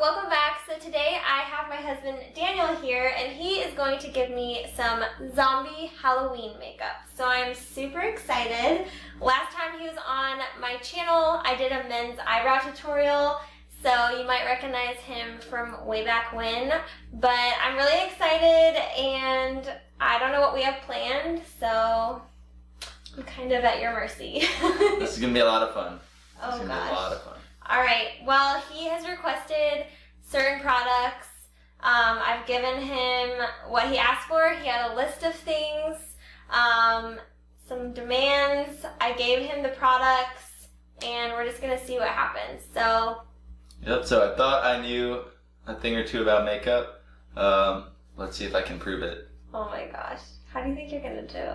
welcome back. So today I have my husband Daniel here and he is going to give me some zombie Halloween makeup. So I'm super excited. Last time he was on my channel, I did a men's eyebrow tutorial, so you might recognize him from way back when. But I'm really excited and I don't know what we have planned, so I'm kind of at your mercy. This is going to be a lot of fun. Oh It's going to be a lot of fun. Alright, well, he has requested certain products. I've given him what he asked for. He had a list of things, some demands. I gave him the products, and we're just going to see what happens. So, yep, so I thought I knew a thing or two about makeup. Let's see if I can prove it. oh my gosh. How do you think you're going to do?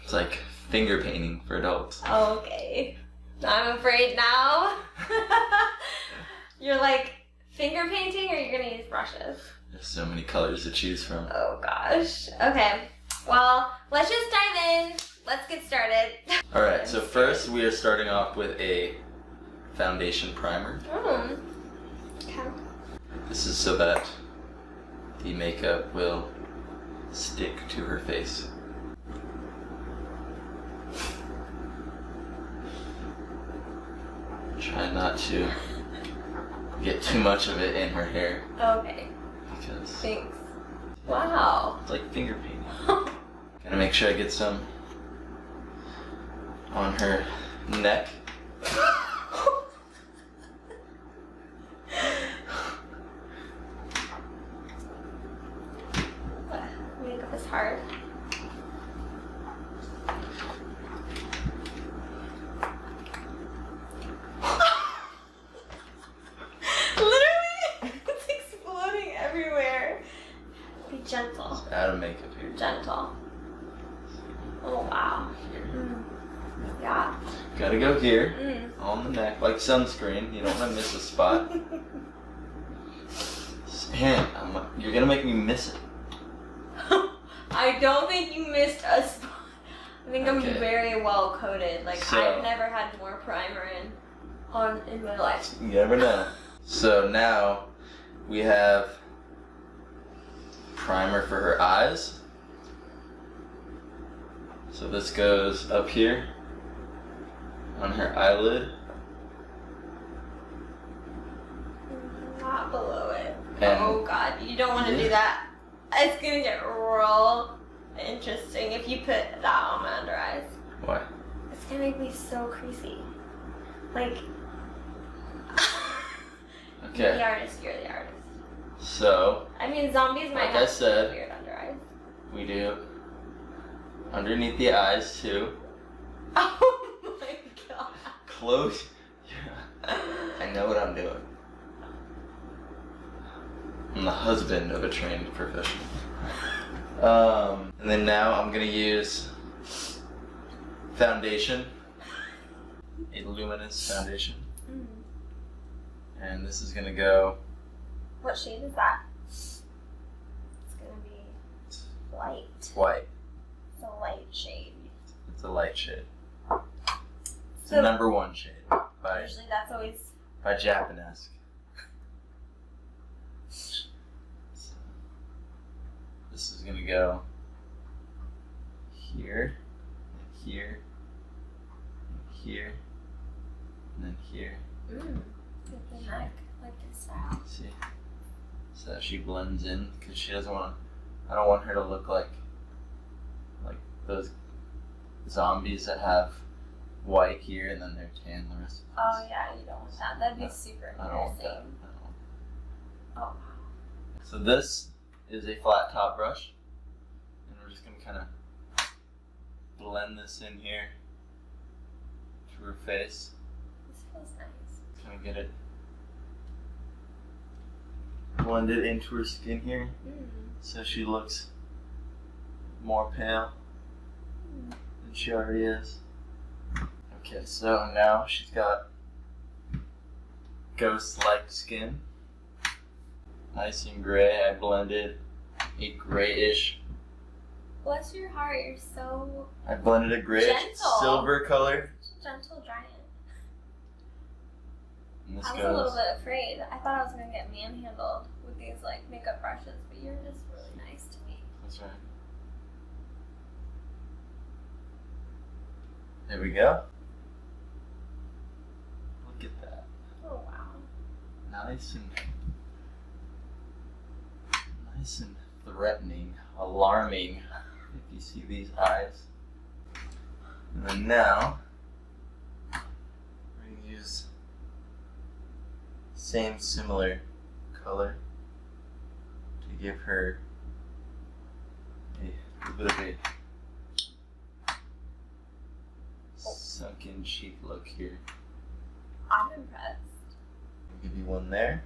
It's like finger painting for adults. Okay. I'm afraid now. You're like finger painting, or you're going to use brushes? There's so many colors to choose from. Oh gosh. Okay. Well, let's just dive in. Let's get started. Alright, so first we are starting off with a foundation primer. Okay. This is so that the makeup will stick to her face. Try not to get too much of it in her hair. Okay. Because Thanks. Wow. it's like finger painting. Gotta make sure I get some on her neck. Makeup is hard. Literally, it's exploding everywhere. Be gentle. Out of makeup here. Gentle. Oh wow. Yeah. Gotta go here, on the neck, like sunscreen. You don't want to miss a spot. Man, you're gonna make me miss it. I don't think you missed a spot. I think I'm Okay. very well coated. Like So- I've never had more primer in my life. You never know. So now we have primer for her eyes. So this goes up here on her eyelid. Not below it. And- Oh god, you don't want to do that. It's gonna get real interesting if you put that on my under eyes. Why? It's gonna make me so creasy. Like, you're the Okay. artist, you're the artist. So I mean, zombies might Like I have said- weird under eyes. we do underneath the eyes too. Oh my god. Close. I know what I'm doing. I'm the husband of a trained professional. And then now I'm gonna use foundation, a luminous foundation, and this is gonna go. What shade is that? It's gonna be light. White. It's a light shade. It's a light shade. It's So the number one shade by usually that's always Japanesque. This is gonna go here, here, here, and then here. with the neck, like this style. See? So that she blends in, because she doesn't want. I don't want her to look like those zombies that have white here and then they're tan the rest of the Oh face. yeah, you don't want that. That'd be No, super I don't want that. embarrassing. I don't want Oh. So this is a flat top brush, and we're just gonna kind of blend this in here to her face. This feels nice. Kind of get it blended into her skin here, so she looks more pale than she already is. Okay, so now she's got ghost-like skin. Nice and gray. I blended a grayish. Bless your heart, you're so I blended a grayish Gentle. silver color. gentle giant. And this I was goes. a little bit afraid. I thought I was gonna get manhandled with these like makeup brushes, but you're just really nice to me. That's right. There we go. Look at that. Oh wow. Nice and threatening, alarming. If you see these eyes. And then now we're gonna use same similar color to give her a bit of a sunken cheek look here. I'm impressed. I'll give you one there.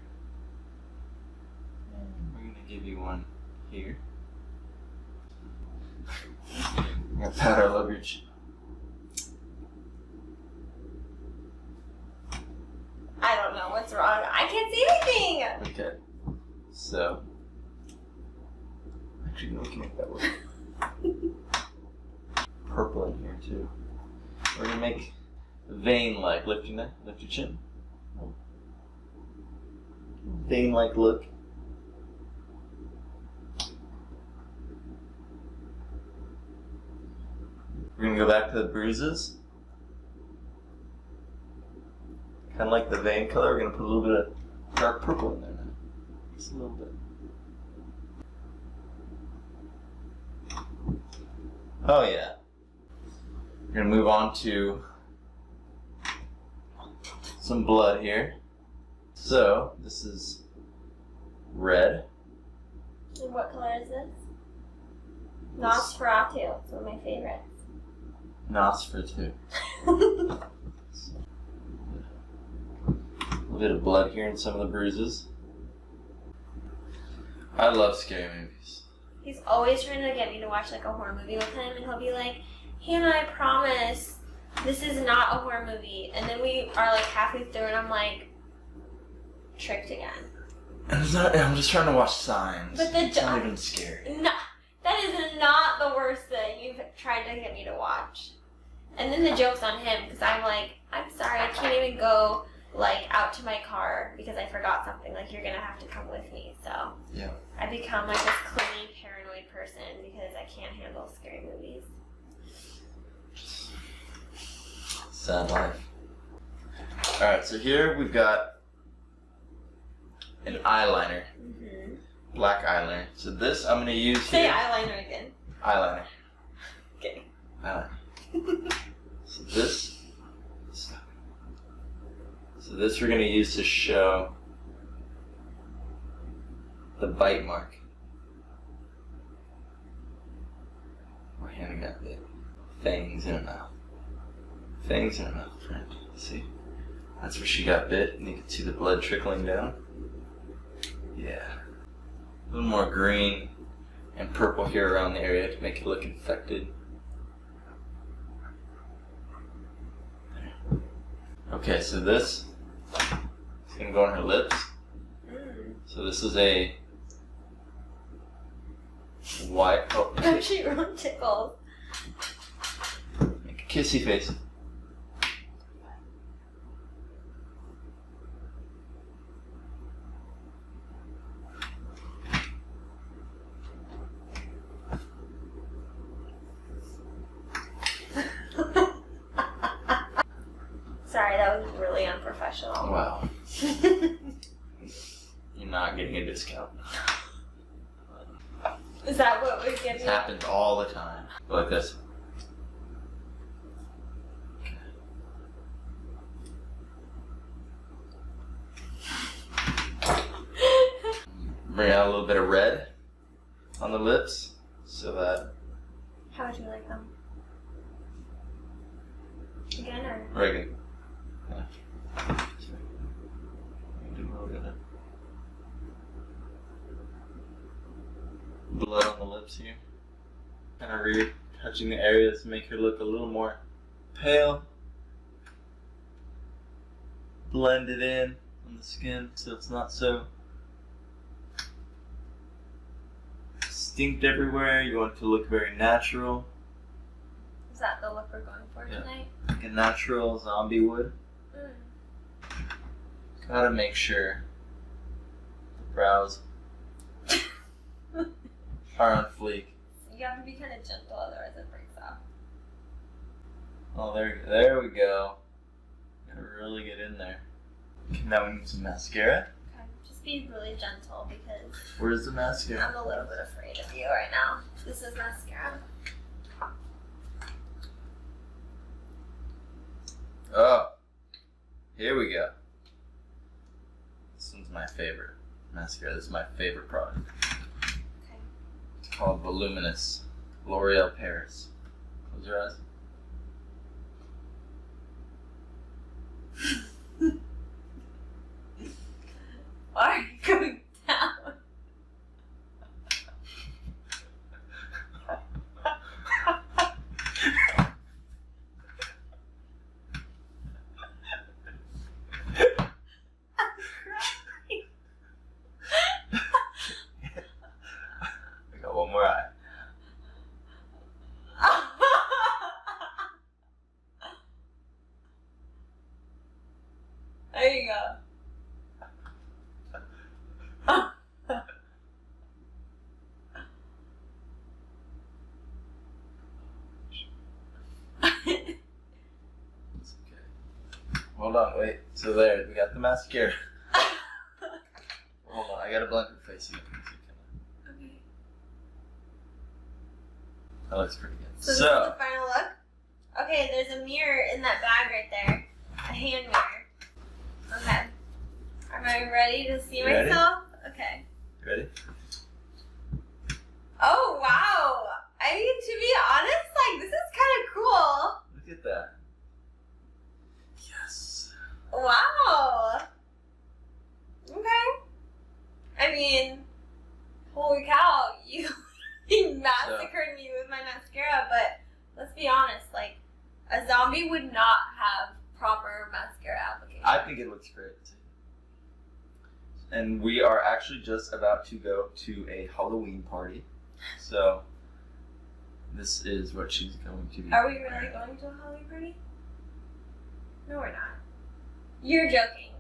And we're gonna give you one here. I'm gonna pat all over your cheek. I don't know what's wrong. I can't see anything. Okay. So actually no, we can make that work. Purple in here too. We're gonna make vein-like. Lift your neck, lift your chin. Vein-like look. We're gonna go back to the bruises. Kind of like the vein color. We're gonna put a little bit of dark purple in there now. Just a little bit. Oh yeah. We're gonna move on to some blood here. So this is red. And what color is this? Nosferatu. It's one of my favorites. Nosferatu. A little bit of blood here in some of the bruises. I love scary movies. He's always trying to get me to watch like a horror movie with him, and he'll be like, Hannah, I promise this is not a horror movie. And then we are like halfway through, and I'm like, tricked again. And I'm just trying to watch Signs. But it's not even scary. No, that is not the worst thing you've tried to get me to watch. And then the joke's on him, because I'm like, I'm sorry, I can't even go like out to my car because I forgot something. Like, you're gonna have to come with me. So Yeah. I become like this clingy, paranoid person because I can't handle scary movies. Sad life. Alright, so here we've got an eyeliner. Mm-hmm. Black eyeliner. So this I'm going to use Say here. eyeliner again. Eyeliner. Okay. Eyeliner. So this we're going to use to show the bite mark. Where Hannah got bit. Fangs in her mouth. Fangs in her mouth, friend. See? That's where she got bit, and you can see the blood trickling down. Yeah. A little more green and purple here around the area to make it look infected. There. Okay, so this is going to go on her lips. So this is a white... Oh, Oh, she really tickles. make a kissy face. Sorry, that was really unprofessional. Wow. You're not getting a discount. Is that what we're This getting? happens all the time. Like this. Bring out a little bit of red on the lips so that How would you like them? Again, or? regular. Yeah. Do a little bit of blood on the lips here. Kind of retouching the areas to make her look a little more pale. Blend it in on the skin so it's not so distinct everywhere. You want it to look very natural, Is that the look we're going for Yeah. tonight? like a natural zombie would. Gotta make sure the brows are on fleek. You have to be kind of gentle, otherwise it breaks off. Oh, there we go. Gotta really get in there. Okay, now we need some mascara. Okay, just be really gentle because Where's the mascara? I'm a little bit afraid of you right now. This is mascara. Oh, here we go. This one's my favorite mascara. This is my favorite product. Okay. It's called Voluminous L'Oreal Paris. Close your eyes. Why are you going down? I got one more eye. There you go. It's okay. Hold on, wait. So there, we got the mascara. Hold on, I gotta blend her face again. Okay. That looks pretty good. So this is the final look? Okay, there's a mirror in that bag right there. A hand mirror. Okay. Am I ready to see Ready? myself? Okay. You ready? Oh, wow. I mean, to be honest, like, this is kind of cool. Look at that. Yes. Wow. Okay. I mean, holy cow, you massacred me with my mascara, but let's be honest, like, a zombie would not have proper mascara application. I think it looks great. And we are actually just about to go to a Halloween party. So, this is what she's going to be. Are we really going to a Halloween party? No, we're not. You're joking.